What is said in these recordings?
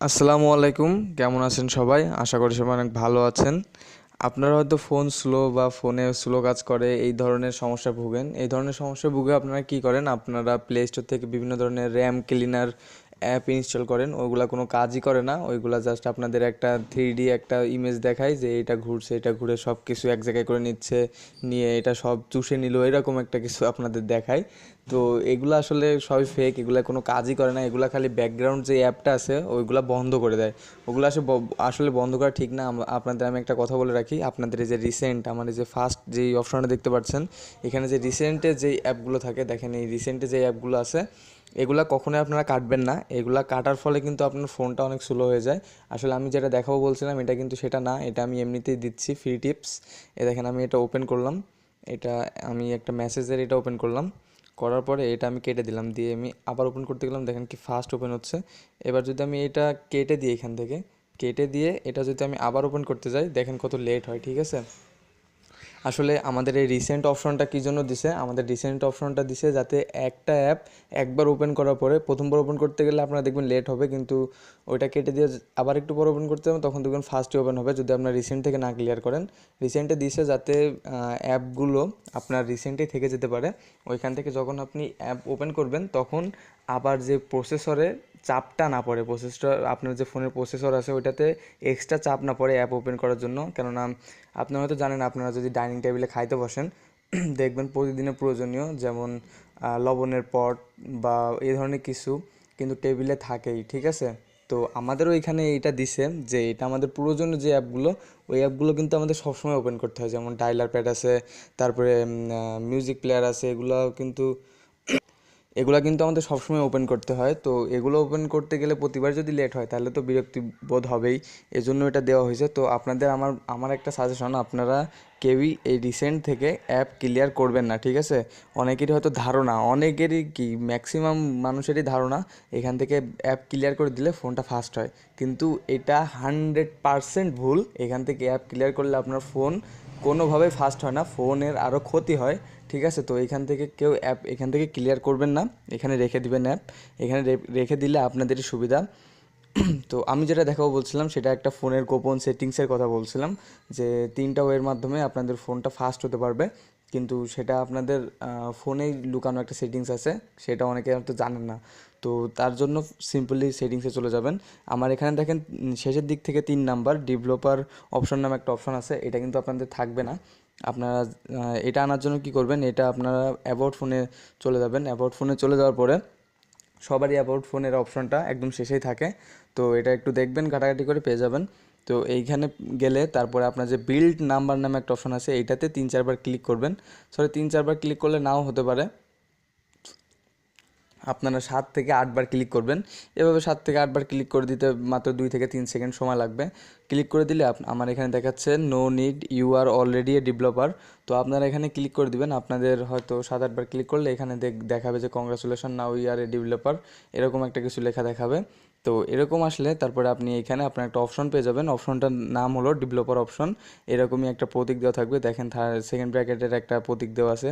আসসালামু আলাইকুম, কেমন আছেন সবাই? আশা করি সবাই অনেক ভালো আছেন। আপনারা হয়তো ফোন স্লো বা ফোনে স্লো কাজ করে এই ধরনের সমস্যা ভোগেন। এই ধরনের সমস্যা ভুগে আপনারা কি করেন? আপনারা প্লে স্টোর থেকে বিভিন্ন ধরনের র্যাম ক্লিনার অ্যাপ ইনস্টল করেন, ওইগুলা কোনো কাজই করে না। ওইগুলা জাস্ট আপনাদের একটা 3D একটা ইমেজ দেখায় যে এটা ঘুরছে, এটা ঘুরে সব কিছু এক জায়গায় করে নিচ্ছে, নিয়ে এটা সব চুষে নিল, এরকম একটা কিছু আপনাদের দেখায়। তো এগুলো আসলে সবই ফেক, এগুলা কোনো কাজই করে না। এগুলা খালি ব্যাকগ্রাউন্ড যে অ্যাপটা আছে ওইগুলা বন্ধ করে দেয়। ওগুলো আসলে বন্ধ করা ঠিক না। আপনাদের আমি একটা কথা বলে রাখি, আপনাদের এই যে রিসেন্ট আমার এই যে ফার্স্ট যেই অপশনটা দেখতে পাচ্ছেন, এখানে যে রিসেন্টে যেই অ্যাপগুলো থাকে, দেখেন এই রিসেন্টে যে অ্যাপগুলো আছে এগুলা কখনোই আপনারা কাটবেন না। এগুলা কাটার ফলে কিন্তু আপনার ফোনটা অনেক স্লো হয়ে যায়। আসলে আমি যেটা দেখাবো বলছিলাম এটা কিন্তু সেটা না, এটা আমি এমনিতেই দিচ্ছি ফ্রি টিপস। দেখেন আমি এটা ওপেন করলাম, এটা আমি একটা মেসেজের এটা ওপেন করলাম, করার পরে এটা আমি কেটে দিলাম, দিয়ে আমি আবার ওপেন করতে গেলাম, দেখেন কি ফাস্ট ওপেন হচ্ছে। এবার যদি আমি এটা কেটে দিই, এখান থেকে কেটে দিয়ে এটা যদি আমি আবার ওপেন করতে যাই, দেখেন কত লেট হয়, ঠিক আছে? আসলে আমাদের এই রিসেন্ট অপশনটা কী জন্য দিছে? আমাদের রিসেন্ট অপশনটা দিছে যাতে একটা অ্যাপ একবার ওপেন করার পরে প্রথমবার ওপেন করতে গেলে আপনারা দেখবেন লেট হবে, কিন্তু ওইটা কেটে দিয়ে আবার একটু পর ওপেন করতে হবে, তখন দেখবেন ফার্স্টে ওপেন হবে যদি আপনার রিসেন্ট থেকে না ক্লিয়ার করেন। রিসেন্টে দিছে যাতে অ্যাপগুলো আপনার রিসেন্টেই থেকে যেতে পারে। ওইখান থেকে যখন আপনি অ্যাপ ওপেন করবেন তখন আবার যে প্রসেসরে চাপটা না পড়ে, প্রসেসর আপনার যে ফোনের প্রসেসর আছে ওইটাতে এক্সট্রা চাপ না পড়ে অ্যাপ ওপেন করার জন্য। কেননা আপনারা হয়তো জানেন, আপনারা যদি ডাইনিং টেবিলে খাইতে বসেন দেখবেন প্রতিদিনের প্রয়োজনীয় যেমন লবণের পট বা এই ধরনের কিছু কিন্তু টেবিলে থাকেই, ঠিক আছে? তো আমাদেরও এখানে এইটা দিছে যে এটা আমাদের প্রয়োজনীয় যে অ্যাপগুলো, ওই অ্যাপগুলো কিন্তু আমাদের সবসময় ওপেন করতে হয়। যেমন ডায়লার প্যাড আছে, তারপরে মিউজিক প্লেয়ার আছে, এগুলো কিন্তু আমাদের সবসময় ওপেন করতে হয়। তো এগুলো ওপেন করতে গেলে প্রতিবার যদি লেট হয় তাহলে তো বিরক্তি বোধ হবেই, এজন্য এটা দেওয়া হয়েছে। তো আপনাদের আমার একটা সাজেশন, আপনারা কেউই এই রিসেন্ট থেকে অ্যাপ ক্লিয়ার করবেন না, ঠিক আছে? অনেকেরই হয়তো ধারণা, অনেকেরই কি ম্যাক্সিমাম মানুষেরই ধারণা এখান থেকে অ্যাপ ক্লিয়ার করে দিলে ফোনটা ফাস্ট হয়, কিন্তু এটা 100% ভুল। এখান থেকে অ্যাপ ক্লিয়ার করলে আপনার ফোন কোনোভাবেই ফাস্ট হয় না, ফোনের আরও ক্ষতি হয়, ঠিক আছে? তো এখান থেকে কেউ অ্যাপ এখান থেকে ক্লিয়ার করবেন না, এখানে রেখে দিবেন অ্যাপ। এখানে রেখে দিলে আপনাদেরই সুবিধা। তো আমি যেটা দেখাবো বলছিলাম সেটা একটা ফোনের গোপন সেটিংসের কথা বলছিলাম, যে 3টা ওয়ের মাধ্যমে আপনাদের ফোনটা ফাস্ট হতে পারবে, কিন্তু সেটা আপনাদের ফোনেই লুকানো একটা সেটিংস আছে, সেটা অনেকে হয়তো জানেন না। তো তার জন্য সিম্পলি সেটিংসে চলে যাবেন। আমার এখানে দেখেন শেষের দিক থেকে 3 নাম্বার ডেভেলপার অপশন নামে একটা অপশন আছে, এটা কিন্তু আপনাদের থাকবে না। আপনারা এটা আনার জন্য কি করবেন, এটা আপনারা অ্যাবাউট ফোনে চলে যাবেন। অ্যাবাউট ফোনে চলে যাওয়ার পরে সবারই অ্যাবাউট ফোনের অপশনটা একদম শেষেই থাকে, তো এটা একটু দেখবেন, ঘাটাঘাটি করে পেয়ে যাবেন। তো এইখানে গেলে তারপরে আপনার যে বিল্ড নাম্বার নামে একটা অপশন আছে, এইটাতে 3-4বার ক্লিক করবেন। সরি, 3-4বার ক্লিক করলে নাও হতে পারে, আপনারা 7 থেকে 8বার ক্লিক করবেন। এভাবে 7 থেকে 8বার ক্লিক করে দিতে মাত্র 2 থেকে 3 সেকেন্ড সময় লাগবে। ক্লিক করে দিলে আমার এখানে দেখাচ্ছে no need, you are already a developer. তো আপনারা এখানে ক্লিক করে দিবেন। আপনাদের হয়তো 7-8বার ক্লিক করলে এখানে দেখাবে যে congratulation, now you are a developer, এরকম একটা কিছু লেখা দেখাবে। তো এরকম আসলে তারপরে আপনি এখানে আপনার একটা অপশন পেয়ে যাবেন, অপশনটার নাম হলো ডেভেলপার অপশন। এরকমই একটা প্রতীক দেওয়া থাকবে, দেখেন সেকেন্ড ব্র্যাকেটের একটা প্রতীক দেওয়া আছে,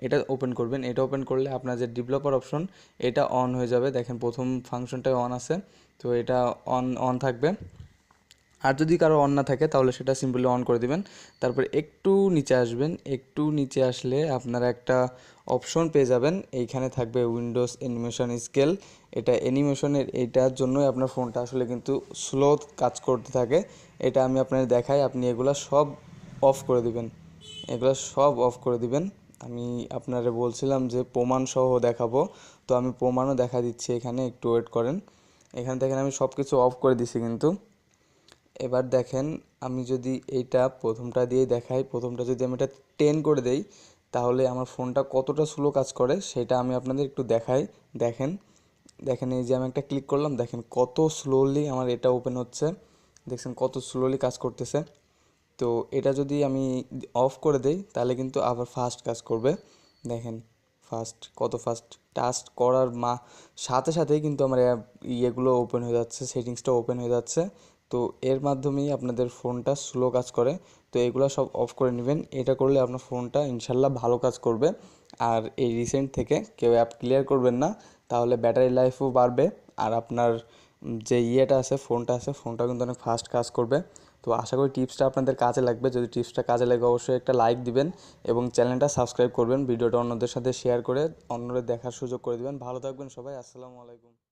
এটা ওপেন করবেন। এটা ওপেন করলে আপনার যে ডেভেলপার অপশন এটা অন হয়ে যাবে, দেখেন প্রথম ফাংশনটাই অন আছে, তো এটা অন অন থাকবে। আর যদি কারো অন না থাকে তাহলে সেটা সিম্পলি অন করে দিবেন। তারপর একটু নিচে আসবেন, একটু নিচে আসলে আপনারা একটা অপশন পেয়ে যাবেন, এইখানে থাকবে উইন্ডোজ অ্যানিমেশন স্কেল। এটা অ্যানিমেশনের, এইটার জন্যই আপনার ফোনটা আসলে কিন্তু স্লো কাজ করতে থাকে। এটা আমি আপনাদের দেখাই, আপনি এগুলা সব অফ করে দিবেন, এগুলো সব অফ করে দিবেন। আমি আপনারা বলছিলাম যে প্রমাণ সহ দেখাবো, তো আমি প্রমাণও দেখা দিচ্ছি এখানে, একটু ওয়েট করেন। এখানে দেখেন আমি সব কিছু অফ করে দিছি কিন্তু। এবার দেখেন আমি যদি এইটা প্রথমটা দিয়েই দেখাই, প্রথমটা যদি আমি এটা 10 করে দেই তাহলে আমার ফোনটা কতটা স্লো কাজ করে সেটা আমি আপনাদের একটু দেখাই। দেখেন, দেখেন এই যে আমি একটা ক্লিক করলাম, দেখেন কত স্লোলি আমার এটা ওপেন হচ্ছে, দেখছেন কত স্লোলি কাজ করতেছে। তো এটা যদি আমি অফ করে দেই তাহলে কিন্তু আবার ফাস্ট কাজ করবে, দেখেন ফাস্ট, কত ফাস্ট টাচ করার সাথে সাথেই কিন্তু আমার ইয়েগুলো ওপেন হয়ে যাচ্ছে, সেটিংসটা ওপেন হয়ে যাচ্ছে। তো এর মাধ্যমেই আপনাদের ফোনটা স্লো কাজ করে। তো এগুলো সব অফ করে নেবেন, এটা করলে আপনার ফোনটা ইনশাল্লাহ ভালো কাজ করবে। আর এই রিসেন্ট থেকে কেউ অ্যাপ ক্লিয়ার করবেন না, তাহলে ব্যাটারি লাইফও বাড়বে আর আপনার যে ইয়েটা আছে, ফোনটা আছে, ফোনটা কিন্তু অনেক ফাস্ট কাজ করবে। তো আশা করি টিপসটা আপনাদের কাজে লাগবে। যদি টিপসটা কাজে লাগে অবশ্যই একটা লাইক দিবেন এবং চ্যানেলটা সাবস্ক্রাইব করবেন। ভিডিওটা অন্যদের সাথে শেয়ার করে অন্যদের দেখার সুযোগ করে দিবেন। ভালো থাকবেন সবাই। আসসালামু আলাইকুম।